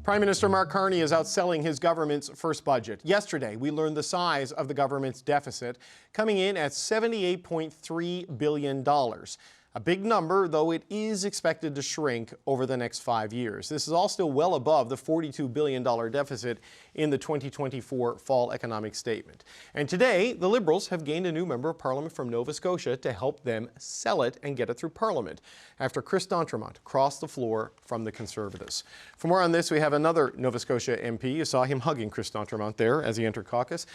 Prime Minister Mark Carney is out selling his government's first budget. Yesterday, we learned the size of the government's deficit, coming in at $78.3 billion. A big number, though it is expected to shrink over the next 5 years. This is all still well above the $42 billion deficit in the 2024 fall economic statement. And today, the Liberals have gained a new member of Parliament from Nova Scotia to help them sell it and get it through Parliament, after Chris D'Entremont crossed the floor from the Conservatives. For more on this, we have another Nova Scotia MP. You saw him hugging Chris D'Entremont there as he entered caucus.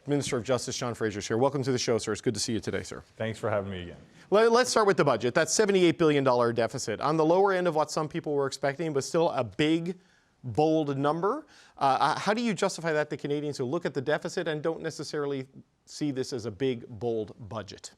Minister of Justice Sean Fraser is here. Welcome to the show, sir. It's good to see you today, sir. Thanks for having me again. Let's start with the budget. That $78 billion deficit, on the lower end of what some people were expecting, but still a big, bold number. How do you justify that to Canadians who look at the deficit and don't necessarily see this as a big, bold budget?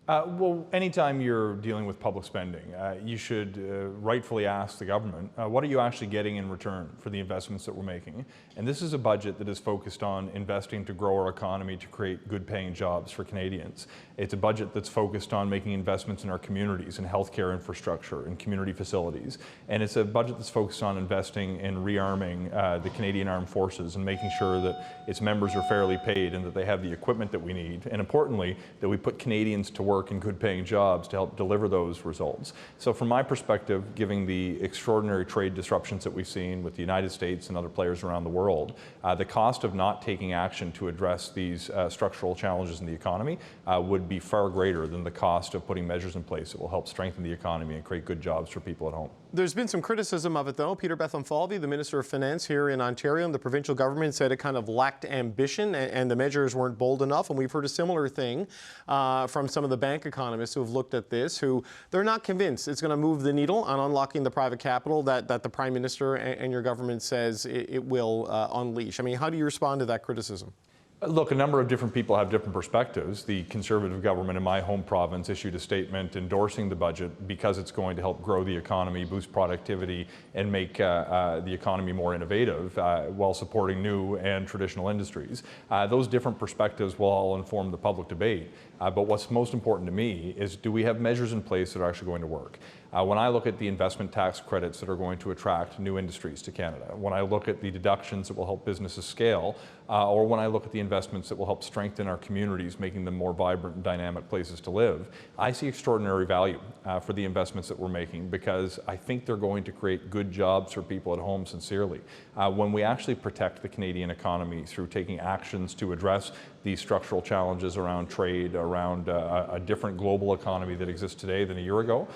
Well, anytime you're dealing with public spending, you should rightfully ask the government, what are you actually getting in return for the investments that we're making? And this is a budget that is focused on investing to grow our economy, to create good-paying jobs for Canadians. It's a budget that's focused on making investments in our communities, in healthcare infrastructure, in community facilities. And it's a budget that's focused on investing in rearming the Canadian Armed Forces and making sure that its members are fairly paid and that they have the equipment that we need. And importantly, that we put Canadians to work in good-paying jobs to help deliver those results. So from my perspective, given the extraordinary trade disruptions that we've seen with the United States and other players around the world, the cost of not taking action to address these structural challenges in the economy would be far greater than the cost of putting measures in place that will help strengthen the economy and create good jobs for people at home. There's been some criticism of it, though. Peter Bethlenfalvy, the Minister of Finance here in Ontario, and the provincial government said it kind of lacked ambition and the measures weren't bold enough. And we've heard a similar thing from some of the bank economists who have looked at this, who they're not convinced it's going to move the needle on unlocking the private capital that the Prime Minister and your government says it will unleash. I mean, how do you respond to that criticism? Look, a number of different people have different perspectives. The Conservative government in my home province issued a statement endorsing the budget because it's going to help grow the economy, boost productivity, and make the economy more innovative while supporting new and traditional industries. Those different perspectives will all inform the public debate. But what's most important to me is, do we have measures in place that are actually going to work? When I look at the investment tax credits that are going to attract new industries to Canada, when I look at the deductions that will help businesses scale, or when I look at the investments that will help strengthen our communities, making them more vibrant and dynamic places to live, I see extraordinary value for the investments that we're making, because I think they're going to create good jobs for people at home sincerely. When we actually protect the Canadian economy through taking actions to address these structural challenges around trade, around a different global economy that exists today than a year ago,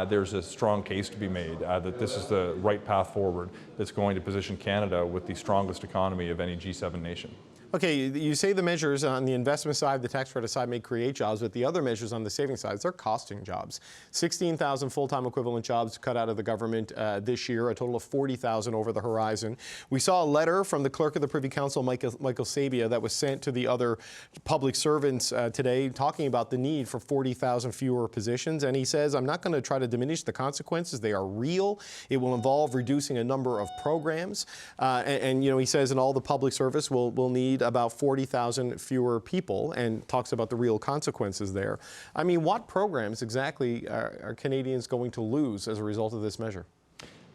there's a strong case to be made that this is the right path forward that's going to position Canada with the strongest economy of any G7 nation. Okay, you say the measures on the investment side, the tax credit side may create jobs, but the other measures on the savings side, they're costing jobs. 16,000 full-time equivalent jobs cut out of the government this year, a total of 40,000 over the horizon. We saw a letter from the clerk of the Privy Council, Michael Sabia, that was sent to the other public servants today, talking about the need for 40,000 fewer positions. And he says, I'm not going to try to diminish the consequences. They are real. It will involve reducing a number of programs. And you know, he says, in all the public service, we'll need about 40,000 fewer people, and talks about the real consequences there. I mean, what programs exactly are Canadians going to lose as a result of this measure?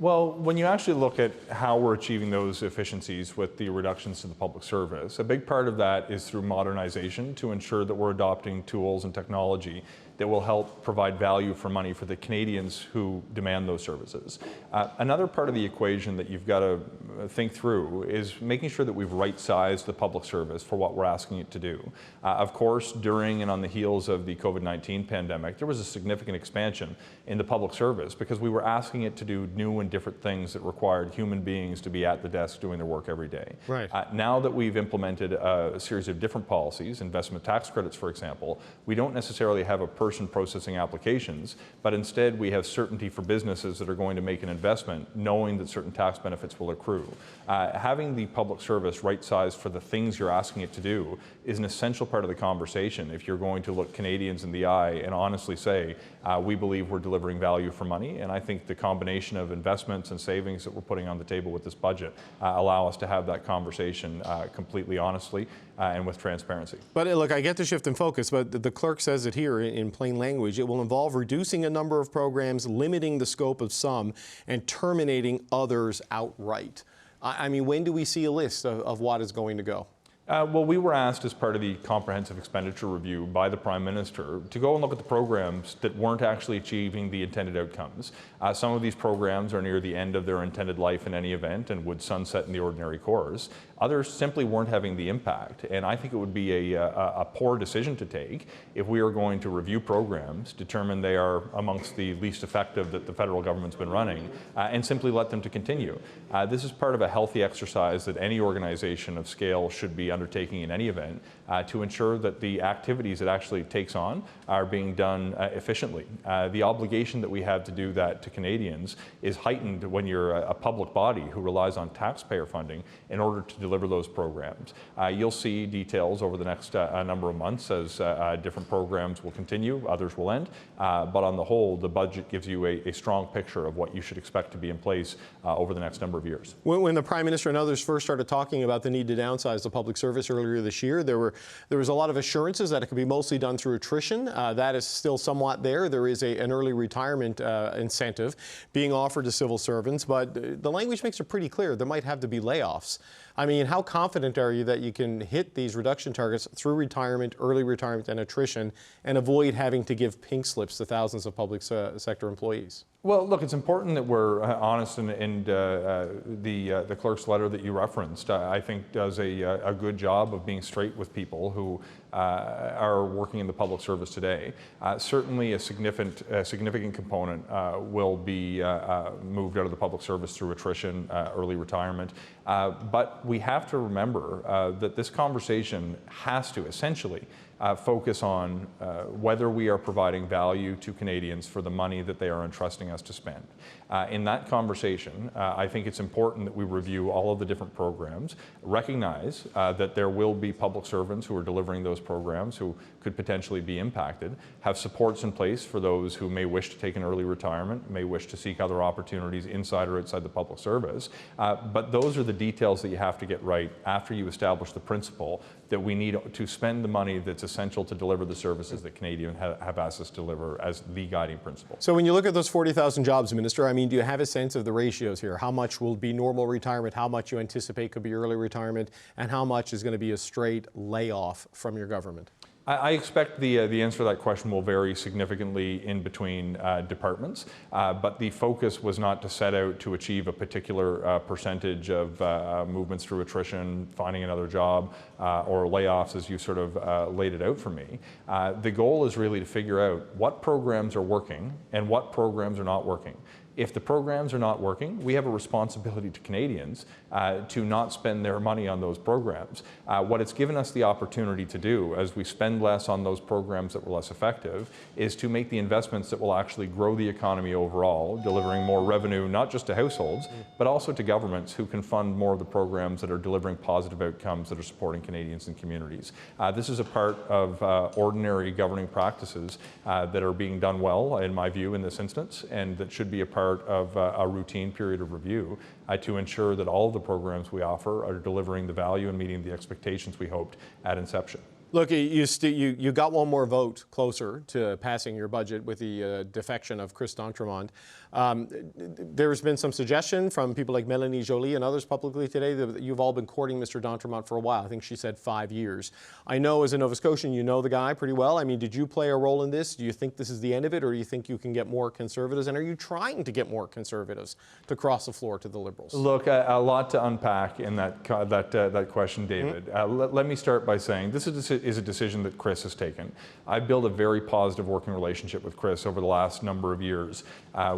Well, when you actually look at how we're achieving those efficiencies with the reductions to the public service, a big part of that is through modernization to ensure that we're adopting tools and technology that will help provide value for money for the Canadians who demand those services. Another part of the equation that you've got to think through is making sure that we've right-sized the public service for what we're asking it to do. Of course, during and on the heels of the COVID-19 pandemic, there was a significant expansion in the public service because we were asking it to do new and different things that required human beings to be at the desk doing their work every day. Right. Now that we've implemented a series of different policies, investment tax credits, for example, we don't necessarily have a person processing applications, but instead we have certainty for businesses that are going to make an investment knowing that certain tax benefits will accrue. Having the public service right-sized for the things you're asking it to do is an essential part of the conversation if you're going to look Canadians in the eye and honestly say, we believe we're delivering value for money. And I think the combination of investments and savings that we're putting on the table with this budget allow us to have that conversation completely honestly and with transparency. But look, I get the shift in focus, but the clerk says it here in plain language. It will involve reducing a number of programs, limiting the scope of some, and terminating others outright. I mean, when do we see a list of what is going to go? Well, we were asked as part of the comprehensive expenditure review by the Prime Minister to go and look at the programs that weren't actually achieving the intended outcomes. Some of these programs are near the end of their intended life in any event and would sunset in the ordinary course. Others simply weren't having the impact, and I think it would be a poor decision to take if we are going to review programs, determine they are amongst the least effective that the federal government's been running, and simply let them to continue. This is part of a healthy exercise that any organization of scale should be undertaking in any event to ensure that the activities it actually takes on are being done efficiently. The obligation that we have to do that to Canadians is heightened when you're a public body who relies on taxpayer funding in order to deliver those programs. You'll see details over the next number of months as different programs will continue, others will end, but on the whole, the budget gives you a strong picture of what you should expect to be in place over the next number of years. When the Prime Minister and others first started talking about the need to downsize the public service earlier this year, there was a lot of assurances that it could be mostly done through attrition. That is still somewhat there. There is an early retirement incentive being offered to civil servants, but the language makes it pretty clear there might have to be layoffs. I mean, how confident are you that you can hit these reduction targets through retirement, early retirement, and attrition, and avoid having to give pink slips to thousands of public sector employees? Well, look, it's important that we're honest, and the clerk's letter that you referenced, I think, does a good job of being straight with people who are working in the public service today. Certainly a significant component will be moved out of the public service through attrition, early retirement. But we have to remember that this conversation has to essentially focus on whether we are providing value to Canadians for the money that they are entrusting us to spend. In that conversation, I think it's important that we review all of the different programs, recognize that there will be public servants who are delivering those programs who could potentially be impacted, have supports in place for those who may wish to take an early retirement, may wish to seek other opportunities inside or outside the public service. But those are the details that you have to get right after you establish the principle that we need to spend the money that's essential to deliver the services that Canadians have asked us to deliver as the guiding principle. So when you look at those 40,000 jobs, Minister, I mean, do you have a sense of the ratios here? How much will be normal retirement, how much you anticipate could be early retirement, and how much is going to be a straight layoff from your government? I expect the answer to that question will vary significantly in between departments, but the focus was not to set out to achieve a particular percentage of movements through attrition, finding another job, or layoffs as you sort of laid it out for me. The goal is really to figure out what programs are working and what programs are not working. If the programs are not working, we have a responsibility to Canadians to not spend their money on those programs. What it's given us the opportunity to do as we spend less on those programs that were less effective is to make the investments that will actually grow the economy overall, delivering more revenue not just to households, but also to governments who can fund more of the programs that are delivering positive outcomes that are supporting Canadians and communities. This is a part of ordinary governing practices that are being done well, in my view, in this instance, and that should be a part of a routine period of review to ensure that all of the programs we offer are delivering the value and meeting the expectations we hoped at inception. Look, you got one more vote closer to passing your budget with the defection of Chris d'Entremont. There's been some suggestion from people like Mélanie Joly and others publicly today that you've all been courting Mr. d'Entremont for a while. I think she said 5 years. I know as a Nova Scotian you know the guy pretty well. I mean, did you play a role in this? Do you think this is the end of it, or do you think you can get more conservatives? And are you trying to get more conservatives to cross the floor to the Liberals? Look, a lot to unpack in that question, David. Let me start by saying this is a decision that Chris has taken. I've built a very positive working relationship with Chris over the last number of years.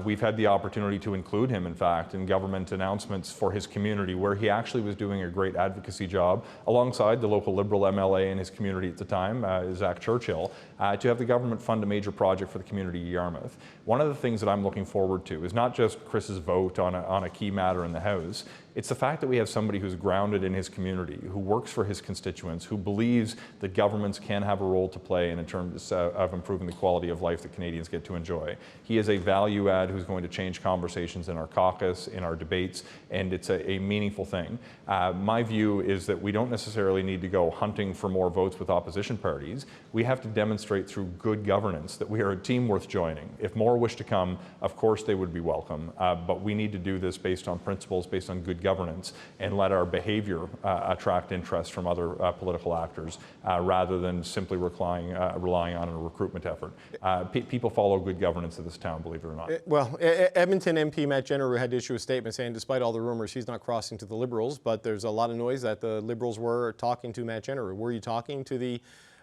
We've had the opportunity to include him, in fact, in government announcements for his community, where he actually was doing a great advocacy job alongside the local Liberal MLA in his community at the time, Zach Churchill, to have the government fund a major project for the community of Yarmouth. One of the things that I'm looking forward to is not just Chris's vote on a key matter in the House. It's the fact that we have somebody who's grounded in his community, who works for his constituents, who believes that governments can have a role to play in terms of improving the quality of life that Canadians get to enjoy. He is a value add who's going to change conversations in our caucus, in our debates, and it's a meaningful thing. My view is that we don't necessarily need to go hunting for more votes with opposition parties. We have to demonstrate through good governance that we are a team worth joining. If more wish to come, of course they would be welcome, but we need to do this based on principles, based on good governance, governance and let our behavior attract interest from other political actors rather than simply relying on a recruitment effort. People follow good governance in this town, believe it or not. Well, Edmonton MP Matt Jenner had to issue a statement saying despite all the rumors he's not crossing to the Liberals, but there's a lot of noise that the Liberals were talking to Matt Jenner. Were you talking to the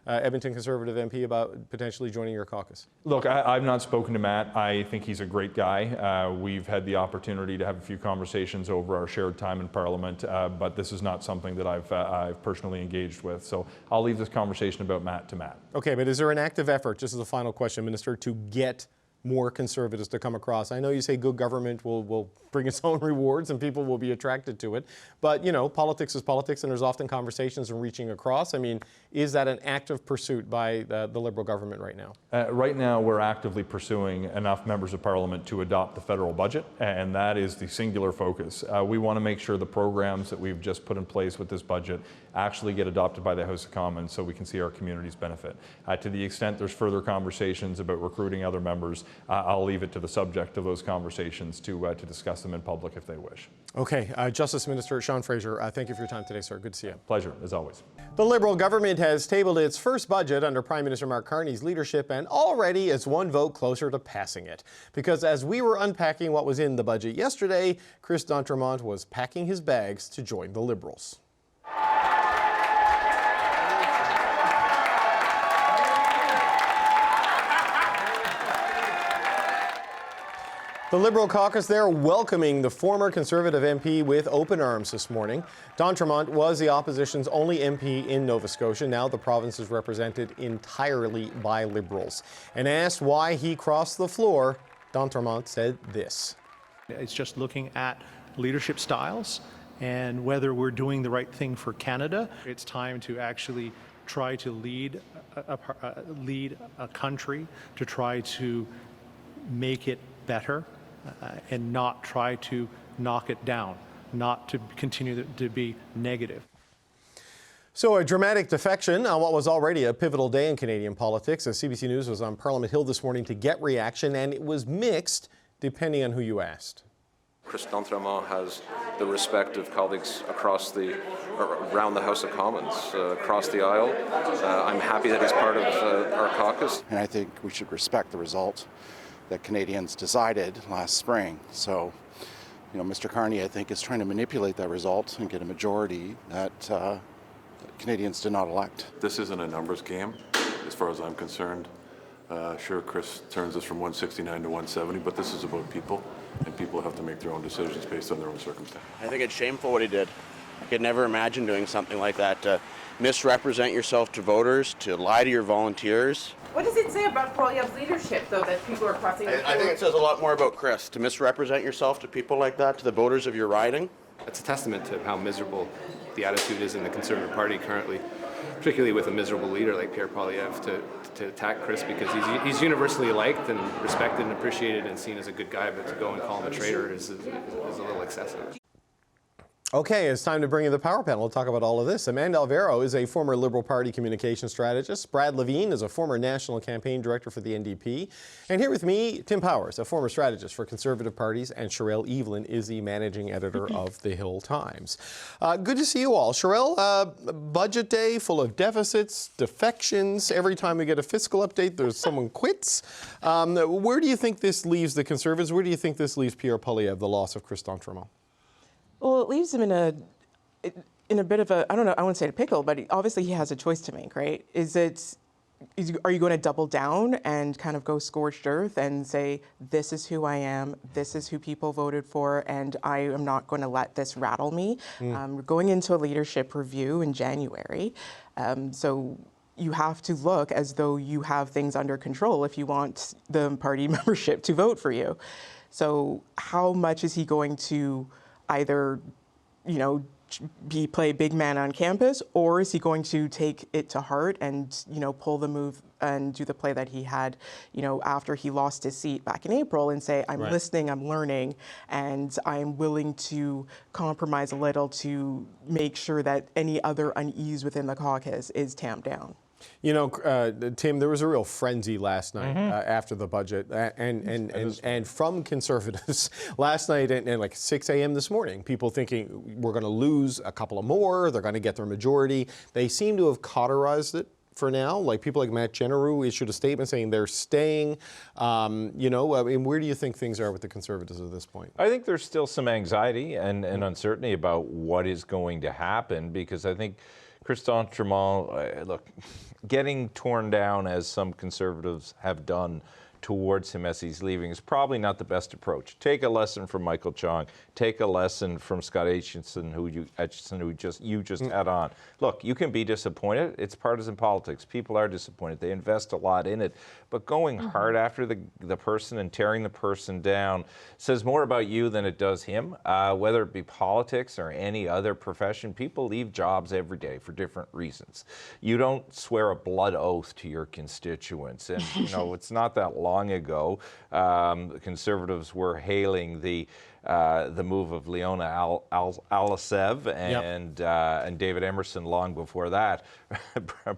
Edmonton Conservative MP about potentially joining your caucus? Look, I've not spoken to Matt. I think he's a great guy. We've had the opportunity to have a few conversations over our shared time in Parliament, but this is not something that I've personally engaged with. So I'll leave this conversation about Matt to Matt. Okay, but is there an active effort, just as a final question, Minister, to get more Conservatives to come across? I know you say good government will bring its own rewards and people will be attracted to it, but you know, politics is politics and there's often conversations and reaching across. I mean, is that an active pursuit by the Liberal government right now? Right now, we're actively pursuing enough members of Parliament to adopt the federal budget, and that is the singular focus. We want to make sure the programs that we've just put in place with this budget actually get adopted by the House of Commons so we can see our communities benefit. To the extent there's further conversations about recruiting other members, I'll leave it to the subject of those conversations to discuss them in public if they wish. Okay, Justice Minister Sean Fraser, thank you for your time today, sir. Good to see you. Pleasure, as always. The Liberal government has tabled its first budget under Prime Minister Mark Carney's leadership, and already it's one vote closer to passing it. Because as we were unpacking what was in the budget yesterday, Chris d'Entremont was packing his bags to join the Liberals. The Liberal caucus there welcoming the former Conservative MP with open arms this morning. D'Entremont was the opposition's only MP in Nova Scotia. Now the province is represented entirely by Liberals. And asked why he crossed the floor, D'Entremont said this. It's just looking at leadership styles and whether we're doing the right thing for Canada. It's time to actually try to lead a country, to try to make it better, and not try to knock it down, not to continue to be negative. So a dramatic defection on what was already a pivotal day in Canadian politics. As CBC News was on Parliament Hill this morning to get reaction, and it was mixed depending on who you asked. Chris d'Entremont has the respect of colleagues around the House of Commons, across the aisle. I'm happy that he's part of our caucus. And I think we should respect the result that Canadians decided last spring. So, you know, Mr. Carney, I think, is trying to manipulate that result and get a majority that Canadians did not elect. This isn't a numbers game, as far as I'm concerned. Sure, Chris turns us from 169 to 170, but this is about people, and people have to make their own decisions based on their own circumstances. I think it's shameful what he did. I could never imagine doing something like that, to misrepresent yourself to voters, to lie to your volunteers. What does it say about Poilievre's leadership, though, that people are crossing the floor? I think it says a lot more about Chris, to misrepresent yourself to people like that, to the voters of your riding. It's a testament to how miserable the attitude is in the Conservative Party currently, particularly with a miserable leader like Pierre Poilievre, to attack Chris because he's universally liked and respected and appreciated and seen as a good guy, but to go and call him a traitor is a little excessive. Okay, it's time to bring in the power panel to talk about all of this. Amanda Alvaro is a former Liberal Party communication strategist. Brad Levine is a former national campaign director for the NDP. And here with me, Tim Powers, a former strategist for Conservative parties, and Sherelle Evelyn is the managing editor of The Hill Times. Good to see you all. Sherelle, budget day full of deficits, defections. Every time we get a fiscal update, there's someone quits. Where do you think this leaves the Conservatives? Where do you think this leaves Pierre Poilievre, the loss of Chris d'Entremont? Well, it leaves him in a bit of a, I don't know, I wouldn't say a pickle, but obviously he has a choice to make, right? Are you going to double down and kind of go scorched earth and say, this is who I am, this is who people voted for, and I am not going to let this rattle me? We're going into a leadership review in January, so you have to look as though you have things under control if you want the party membership to vote for you. So how much is he going to either, you know, play big man on campus, or is he going to take it to heart and, you know, pull the move and do the play that he had, you know, after he lost his seat back in April and say, I'm listening, I'm learning, and I'm willing to compromise a little to make sure that any other unease within the caucus is tamped down? You know, Tim, there was a real frenzy last night after the budget, and from Conservatives last night and like 6 a.m. this morning, people thinking we're going to lose a couple of more, they're going to get their majority. They seem to have cauterized it for now. Like people like Matt Generou issued a statement saying they're staying. You know, I mean, where do you think things are with the Conservatives at this point? I think there's still some anxiety and uncertainty about what is going to happen, because I think Chris D'Entremont, look, getting torn down as some Conservatives have done towards him as he's leaving is probably not the best approach. Take a lesson from Michael Chong. Take a lesson from Scott Aitchison, who you just had on. Look, you can be disappointed. It's partisan politics. People are disappointed. They invest a lot in it. But going hard after the person and tearing the person down says more about you than it does him. Whether it be politics or any other profession, people leave jobs every day for different reasons. You don't swear a blood oath to your constituents. And, you know, it's not that long ago, the Conservatives were hailing the move of Leona Alisev and David Emerson long before that.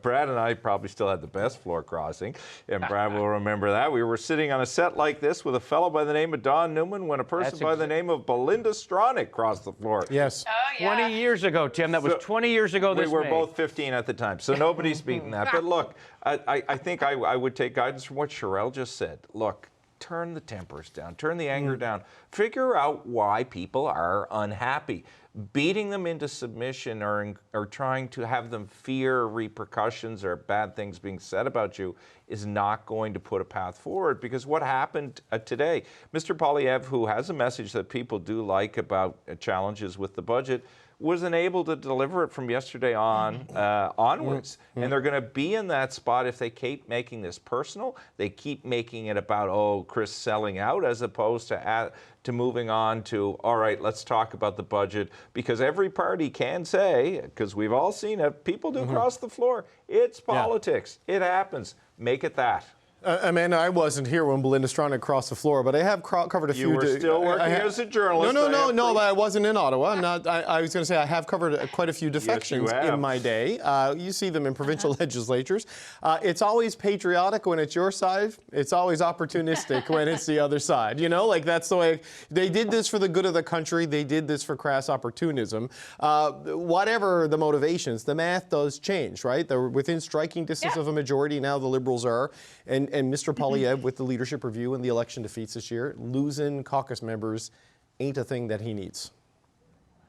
Brad and I probably still had the best floor crossing, and Brad will remember that. We were sitting on a set like this with a fellow by the name of Don Newman when a person by the name of Belinda Stronach crossed the floor. Yes. Oh, yeah. 20 years ago, Tim. That was 20 years ago this We were May. both 15 at the time, so nobody's beaten that. But look, I think I would take guidance from what Sherelle just said. Look, turn the tempers down, turn the anger down, figure out why people are unhappy. Beating them into submission or trying to have them fear repercussions or bad things being said about you is not going to put a path forward, because what happened today, Mr. Poilievre, who has a message that people do like about challenges with the budget, wasn't able to deliver it from yesterday onwards. And they're going to be in that spot if they keep making this personal. They keep making it about, oh, Chris selling out, as opposed to moving on to, all right, let's talk about the budget. Because every party can say, because we've all seen it, people do cross the floor. It's politics. It happens. Make it that. Amanda, I wasn't here when Belinda Stronach crossed the floor, but I have covered a few. You were still working as a journalist. No, but I wasn't in Ottawa. I'm not. I was going to say I have covered quite a few defections in my day. You see them in provincial legislatures. It's always patriotic when it's your side. It's always opportunistic when it's the other side. You know, like that's the way they did this for the good of the country. They did this for crass opportunism. Whatever the motivations, the math does change, right? They're within striking distance of a majority now. The Liberals are, and Mr. Poilievre, with the leadership review and the election defeats this year, losing caucus members ain't a thing that he needs.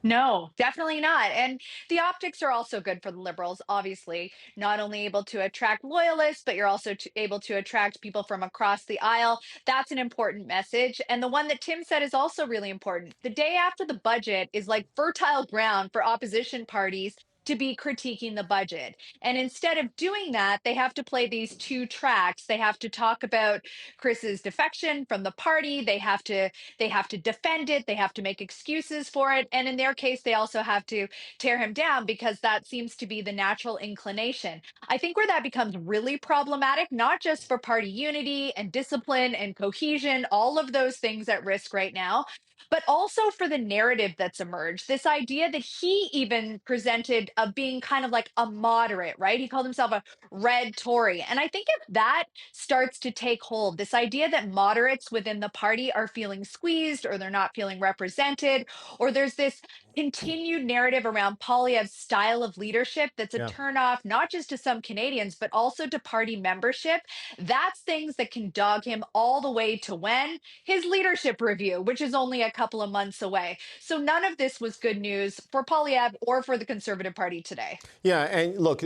No, definitely not. And the optics are also good for the Liberals, obviously. Not only able to attract loyalists, but you're also able to attract people from across the aisle. That's an important message. And the one that Tim said is also really important. The day after the budget is like fertile ground for opposition parties to be critiquing the budget. And instead of doing that, they have to play these two tracks. They have to talk about Chris's defection from the party. They have to defend it. They have to make excuses for it. And in their case, they also have to tear him down, because that seems to be the natural inclination. I think where that becomes really problematic, not just for party unity and discipline and cohesion, all of those things at risk right now, but also for the narrative that's emerged. This idea that he even presented of being kind of like a moderate, right? He called himself a red Tory. And I think if that starts to take hold, this idea that moderates within the party are feeling squeezed, or they're not feeling represented, or there's this continued narrative around Poilievre's style of leadership that's a turnoff, not just to some Canadians, but also to party membership, that's things that can dog him all the way to when? His leadership review, which is only a couple of months away. So none of this was good news for Poilievre or for the Conservative Party today. Yeah, and look,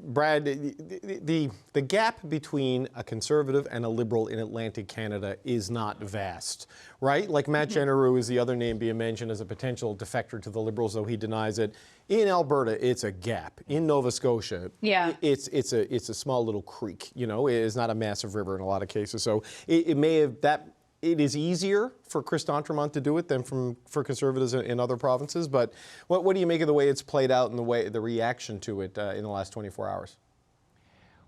Brad, the gap between a Conservative and a Liberal in Atlantic Canada is not vast, right? Like Matt Generou is the other name being mentioned as a potential defector to the Liberals, though he denies it. In Alberta, it's a gap. In Nova Scotia, it's a small little creek. You know, it is not a massive river in a lot of cases. So it may have that. It is easier for Chris D'Entremont to do it than for Conservatives in other provinces. But what do you make of the way it's played out and the reaction to it in the last 24 hours?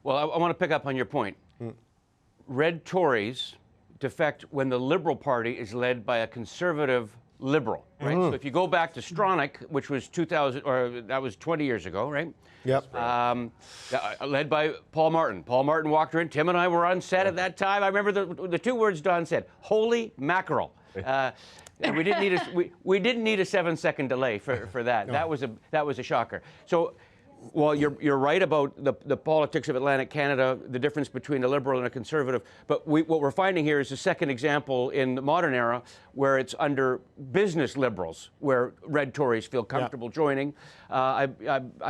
Well, I want to pick up on your point. Red Tories defect when the Liberal Party is led by a Conservative liberal, right? So if you go back to Stronach, which was 2000, or that was 20 years ago, right? Yep. Led by Paul Martin. Paul Martin walked in. Tim and I were on set at that time. I remember the two words Don said: "Holy mackerel!" And we didn't need we didn't need a 7-second delay for that. No. That was a shocker. So. Well, you're right about the politics of Atlantic Canada, the difference between a Liberal and a Conservative. But what we're finding here is a second example in the modern era where it's under business Liberals where red Tories feel comfortable joining. I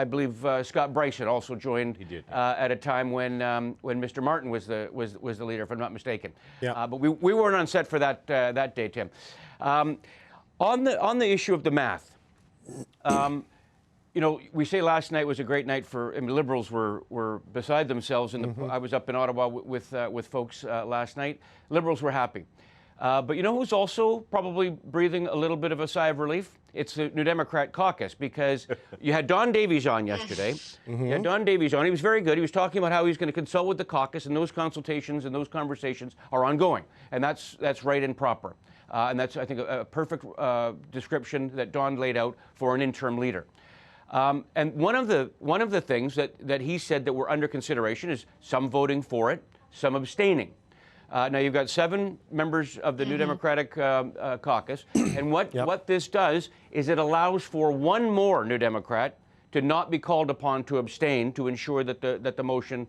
believe Scott Bryson also joined at a time when Mr. Martin was the leader, if I'm not mistaken. Yeah. But we weren't on set for that day, Tim. On the issue of the math. You know, we say last night was a great night for, I mean, Liberals were beside themselves. And I was up in Ottawa with folks last night. Liberals were happy. But you know who's also probably breathing a little bit of a sigh of relief? It's the New Democrat caucus, because you had Don Davies on yesterday. You had Don Davies on. He was very good. He was talking about how he's going to consult with the caucus, and those consultations and those conversations are ongoing. And that's right and proper. And that's, I think, a perfect description that Don laid out for an interim leader. And one of the things that he said that were under consideration is some voting for it, some abstaining. Now you've got 7 members of the New Democratic caucus, and what this does is it allows for one more New Democrat to not be called upon to abstain to ensure that the motion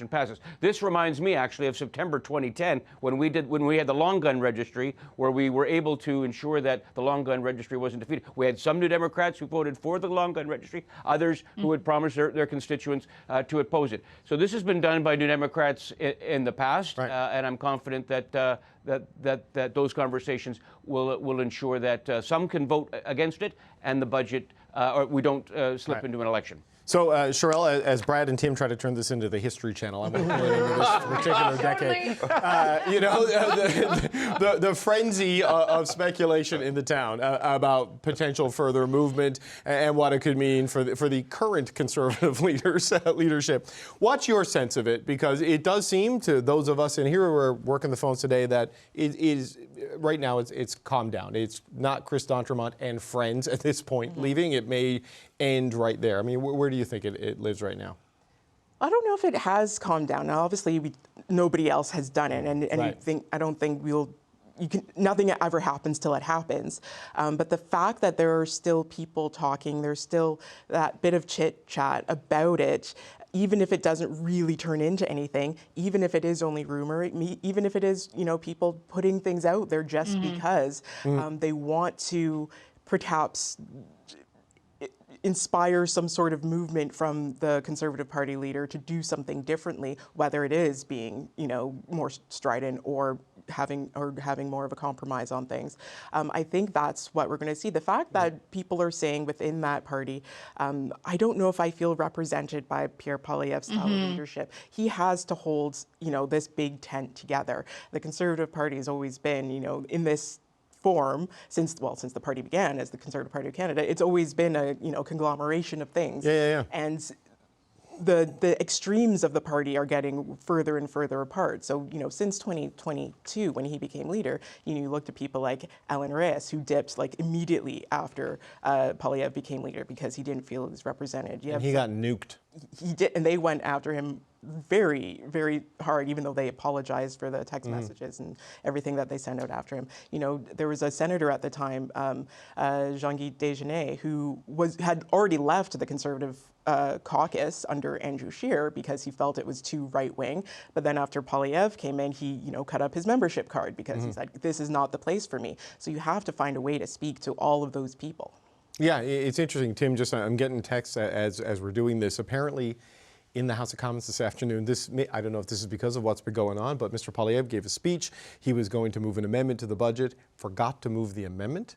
passes. This reminds me actually of September 2010 when we had the long gun registry, where we were able to ensure that the long gun registry wasn't defeated. We had some New Democrats who voted for the long gun registry, others who would promise their constituents to oppose it. So this has been done by New Democrats in the past, and I'm confident that that those conversations will ensure that some can vote against it and the budget, or we don't slip into an election. So, Sherelle, as Brad and Tim try to turn this into the History Channel, I won't go into this particular decade. You know, the frenzy of speculation in the town about potential further movement and what it could mean for the current Conservative leadership. What's your sense of it? Because it does seem to those of us in here who are working the phones today that it is right now it's calmed down. It's not Chris D'Entremont and friends at this point leaving. It may end right there. I mean, where do you think it lives right now? I don't know if it has calmed down. Now, obviously, nobody else has done it, and I don't think nothing ever happens till it happens. But the fact that there are still people talking, there's still that bit of chit chat about it, even if it doesn't really turn into anything, even if it is only rumor, even if it is, people putting things out there just because they want to perhaps inspire some sort of movement from the Conservative Party leader to do something differently, whether it is being, more strident or having more of a compromise on things. I think that's what we're going to see. The fact that people are saying within that party, I don't know if I feel represented by Pierre Poilievre's style of leadership. He has to hold, this big tent together. The Conservative Party has always been, in this form since the party began as the Conservative Party of Canada. It's always been a conglomeration of things. And the extremes of the party are getting further and further apart. So, since 2022, when he became leader, you looked at people like Ellen Reyes, who dipped immediately after Poilievre became leader because he didn't feel he was represented. And he got nuked. He did, and they went after him very, very hard, even though they apologized for the text messages and everything that they sent out after him. There was a senator at the time, Jean-Guy Desjardins, who had already left the Conservative caucus under Andrew Scheer because he felt it was too right-wing. But then after Poilievre came in, he cut up his membership card because he said, this is not the place for me. So you have to find a way to speak to all of those people. Yeah, it's interesting, Tim, I'm getting texts as we're doing this. Apparently, in the House of Commons this afternoon, I don't know if this is because of what's been going on, but Mr. Poilievre gave a speech. He was going to move an amendment to the budget, forgot to move the amendment.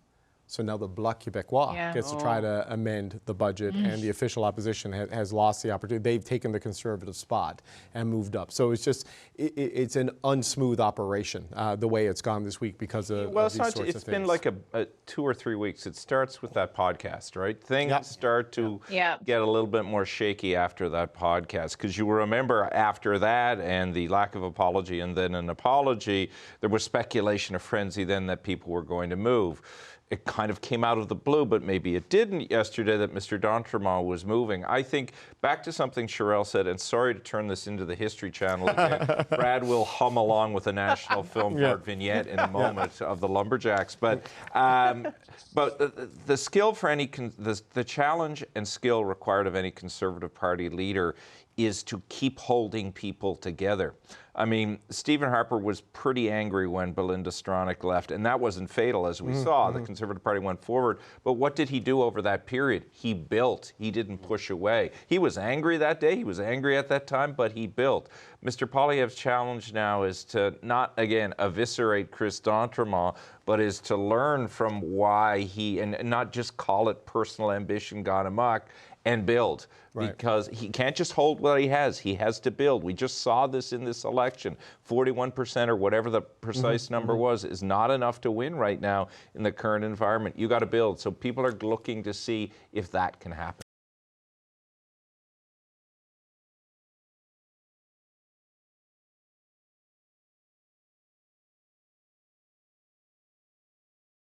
So now the Bloc Québécois gets to try to amend the budget, and the official opposition has lost the opportunity. They've taken the Conservative spot and moved up. So it's just, it's an unsmooth operation, the way it's gone this week because of Well, these sorts of things. it's been like a 2 or 3 weeks. It starts with that podcast, right? Things start to get a little bit more shaky after that podcast, because you remember after that and the lack of apology and then an apology, there was speculation of frenzy then that people were going to move. It kind of came out of the blue, but maybe it didn't yesterday, that Mr. d'Entremont was moving. I think, back to something Sherelle said, and sorry to turn this into the History Channel again, Brad will hum along with a National Film Board vignette in a moment of the Lumberjacks. But the skill for any, the challenge and skill required of any Conservative Party leader is to keep holding people together. I mean, Stephen Harper was pretty angry when Belinda Stronach left, and that wasn't fatal, as we saw. The Conservative Party went forward. But what did he do over that period? He built. He didn't push away. He was angry that day. He was angry at that time, but he built. Mr. Poilievre's challenge now is to not, again, eviscerate Chris d'Entremont, but is to learn from why he, and not just call it personal ambition gone amok, and build. Because he can't just hold what he has to build. We just saw this in this election. 41% or whatever the precise number was is not enough to win right now in the current environment. You got to build. So people are looking to see if that can happen.